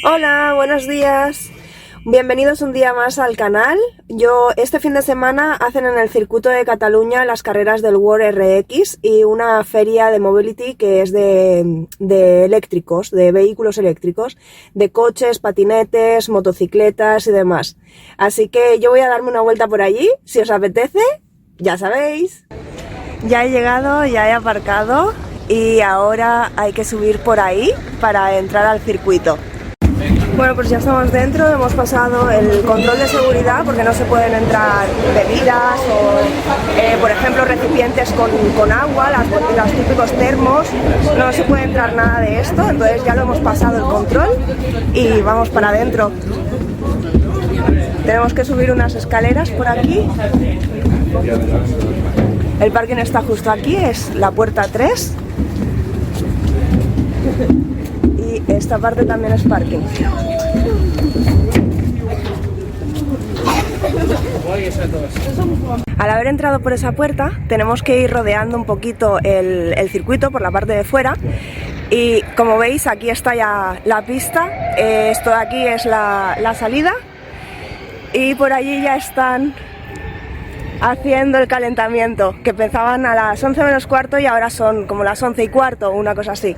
Hola, buenos días. Bienvenidos un día más al canal. Este fin de semana hacen en el circuito de Cataluña las carreras del World RX y una feria de mobility que es de eléctricos, de vehículos eléctricos, de coches, patinetes, motocicletas y demás. Así que yo voy a darme una vuelta por allí, si os apetece, ya sabéis. Ya he llegado, ya he aparcado y ahora hay que subir por ahí para entrar al circuito. Bueno, pues ya estamos dentro, hemos pasado el control de seguridad porque no se pueden entrar bebidas o, por ejemplo, recipientes con agua, los típicos termos, no se puede entrar nada de esto, entonces ya lo hemos pasado el control y vamos para adentro. Tenemos que subir unas escaleras por aquí. El parking está justo aquí, es la puerta 3. Y esta parte también es parking. Al haber entrado por esa puerta tenemos que ir rodeando un poquito el circuito por la parte de fuera y como veis aquí está ya la pista, esto de aquí es la salida y por allí ya están haciendo el calentamiento, que empezaban a las 11 menos cuarto y ahora son como las 11 y cuarto o una cosa así.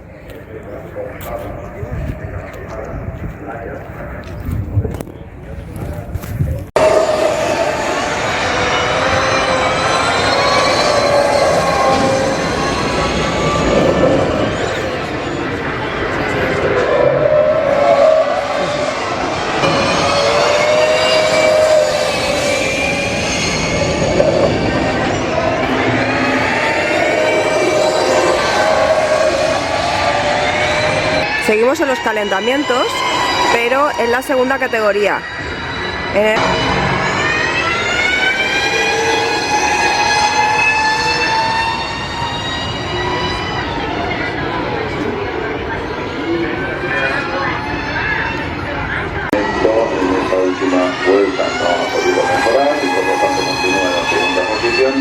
Seguimos en los calentamientos, pero en la segunda categoría. Esta última vuelta no ha podido mejorar y por lo tanto continúa en la segunda posición.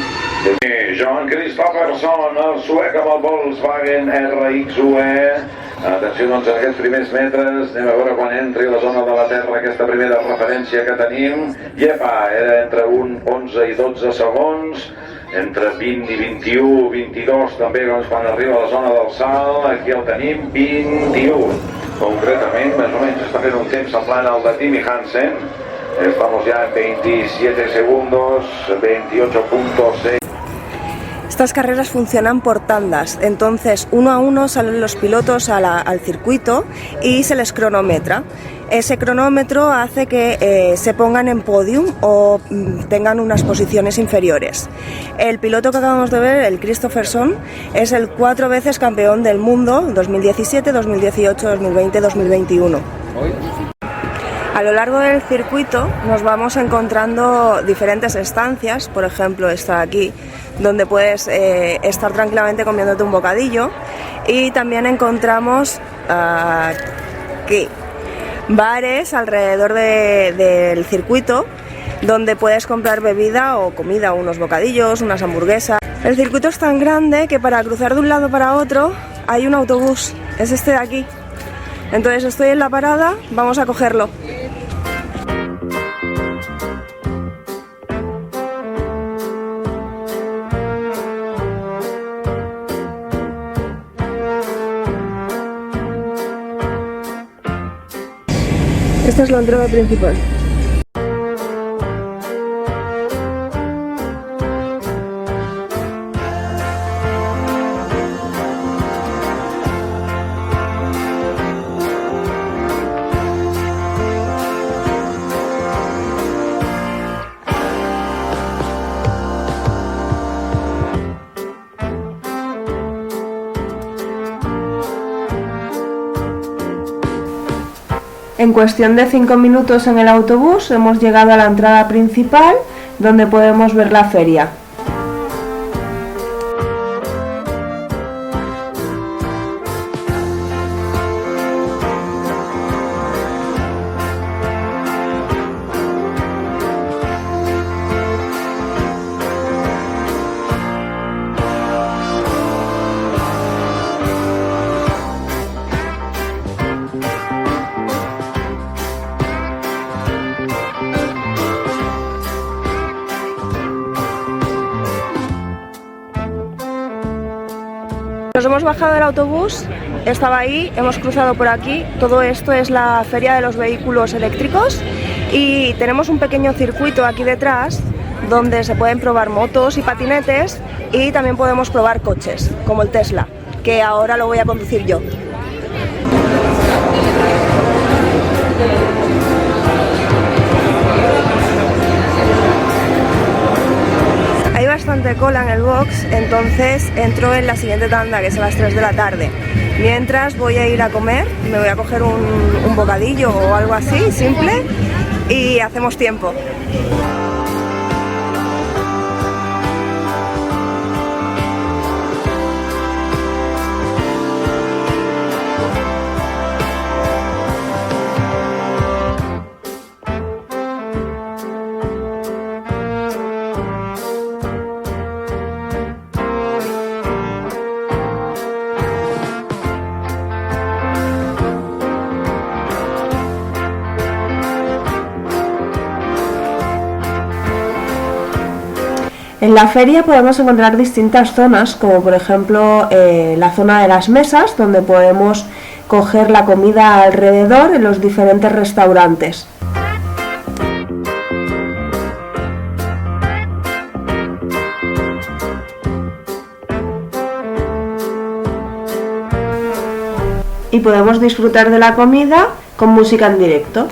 John Christopherson, el suec amb el Volkswagen RX-UE. Atenció, doncs, en aquests primers metres, anem a veure quan entri a la zona de la terra aquesta primera referència que tenim. Iepa, era entre un 11 i 12 segons, entre 20 i 21, 22 també, doncs, quan arriba a la zona del salt, aquí el tenim, 21. Concretament, més o menys, està fent un temps semblant al de Timmy Hansen. Estamos ya en 27 segundos, 28.6. Estas carreras funcionan por tandas, entonces uno a uno salen los pilotos al circuito y se les cronometra. Ese cronómetro hace que se pongan en podium o tengan unas posiciones inferiores. El piloto que acabamos de ver, el Christopherson, es el 4 veces campeón del mundo, 2017, 2018, 2020, 2021. A lo largo del circuito nos vamos encontrando diferentes estancias, por ejemplo esta de aquí, donde puedes estar tranquilamente comiéndote un bocadillo, y también encontramos aquí bares alrededor del circuito donde puedes comprar bebida o comida, unos bocadillos, unas hamburguesas. El circuito es tan grande que para cruzar de un lado para otro hay un autobús, es este de aquí. Entonces estoy en la parada, vamos a cogerlo. Esta es la entrada principal. En cuestión de 5 minutos en el autobús hemos llegado a la entrada principal, donde podemos ver la feria. Nos hemos bajado del autobús, estaba ahí, hemos cruzado por aquí. Todo esto es la feria de los vehículos eléctricos y tenemos un pequeño circuito aquí detrás donde se pueden probar motos y patinetes y también podemos probar coches, como el Tesla, que ahora lo voy a conducir yo. Hay bastante cola en el box, entonces entro en la siguiente tanda, que es a las 3 de la tarde. Mientras voy a ir a comer, me voy a coger un bocadillo o algo así, simple, y hacemos tiempo. En la feria podemos encontrar distintas zonas, como por ejemplo la zona de las mesas, donde podemos coger la comida alrededor en los diferentes restaurantes. Y podemos disfrutar de la comida con música en directo.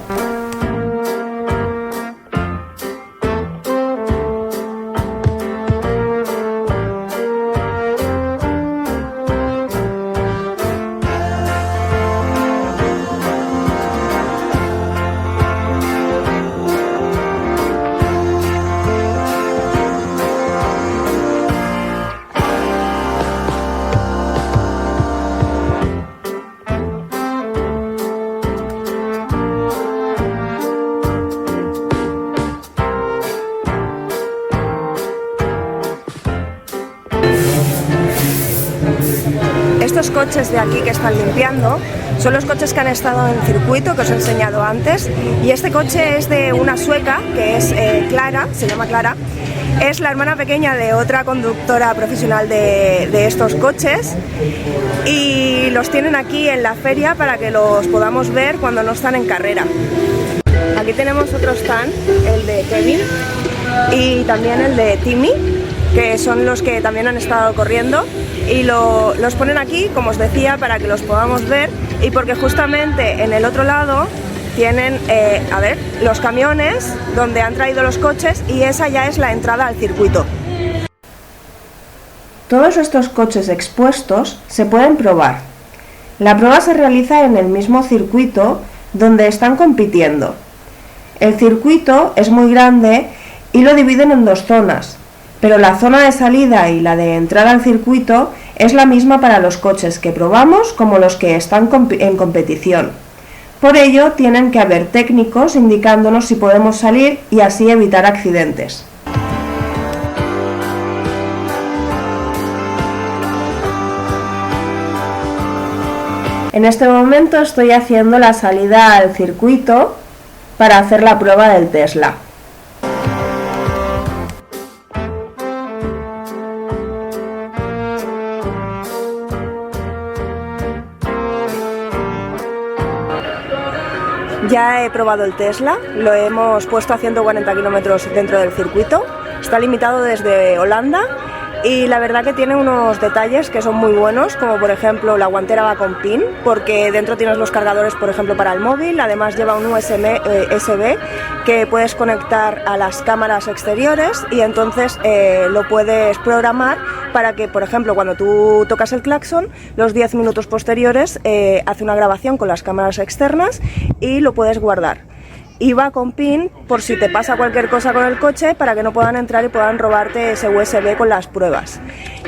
Estos coches de aquí que están limpiando son los coches que han estado en el circuito que os he enseñado antes, y este coche es de una sueca que es Clara, se llama Clara, es la hermana pequeña de otra conductora profesional de estos coches, y los tienen aquí en la feria para que los podamos ver cuando no están en carrera. Aquí tenemos otro stand, el de Kevin y también el de Timmy, que son los que también han estado corriendo, y los ponen aquí, como os decía, para que los podamos ver, y porque justamente en el otro lado tienen, los camiones donde han traído los coches, y esa ya es la entrada al circuito. Todos estos coches expuestos se pueden probar. La prueba se realiza en el mismo circuito donde están compitiendo. El circuito es muy grande y lo dividen en dos zonas, pero la zona de salida y la de entrada al circuito es la misma para los coches que probamos como los que están en competición. Por ello, tienen que haber técnicos indicándonos si podemos salir y así evitar accidentes. En este momento estoy haciendo la salida al circuito para hacer la prueba del Tesla. Ya he probado el Tesla, lo hemos puesto a 140 kilómetros dentro del circuito, está limitado desde Holanda y la verdad que tiene unos detalles que son muy buenos, como por ejemplo la guantera va con pin, porque dentro tienes los cargadores por ejemplo para el móvil, además lleva un USB que puedes conectar a las cámaras exteriores y entonces lo puedes programar para que por ejemplo cuando tú tocas el claxon, los 10 minutos posteriores hace una grabación con las cámaras externas y lo puedes guardar. Y va con pin por si te pasa cualquier cosa con el coche, para que no puedan entrar y puedan robarte ese USB con las pruebas.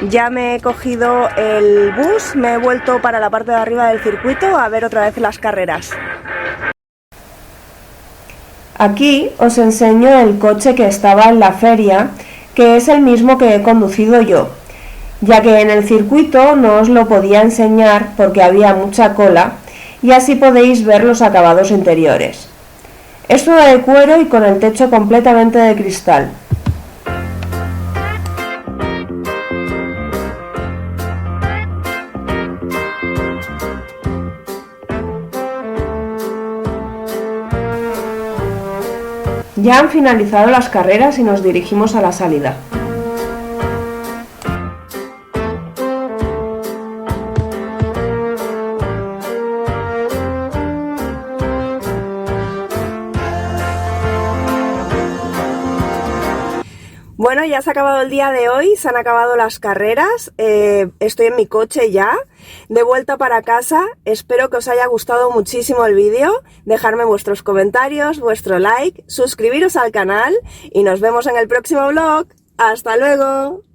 Ya me he cogido el bus, me he vuelto para la parte de arriba del circuito a ver otra vez las carreras. Aquí os enseño el coche que estaba en la feria, que es el mismo que he conducido yo, ya que en el circuito no os lo podía enseñar porque había mucha cola, y así podéis ver los acabados interiores. Es todo de cuero y con el techo completamente de cristal. Ya han finalizado las carreras y nos dirigimos a la salida. Bueno, ya se ha acabado el día de hoy, se han acabado las carreras, estoy en mi coche ya, de vuelta para casa. Espero que os haya gustado muchísimo el vídeo, dejadme vuestros comentarios, vuestro like, suscribiros al canal y nos vemos en el próximo vlog. ¡Hasta luego!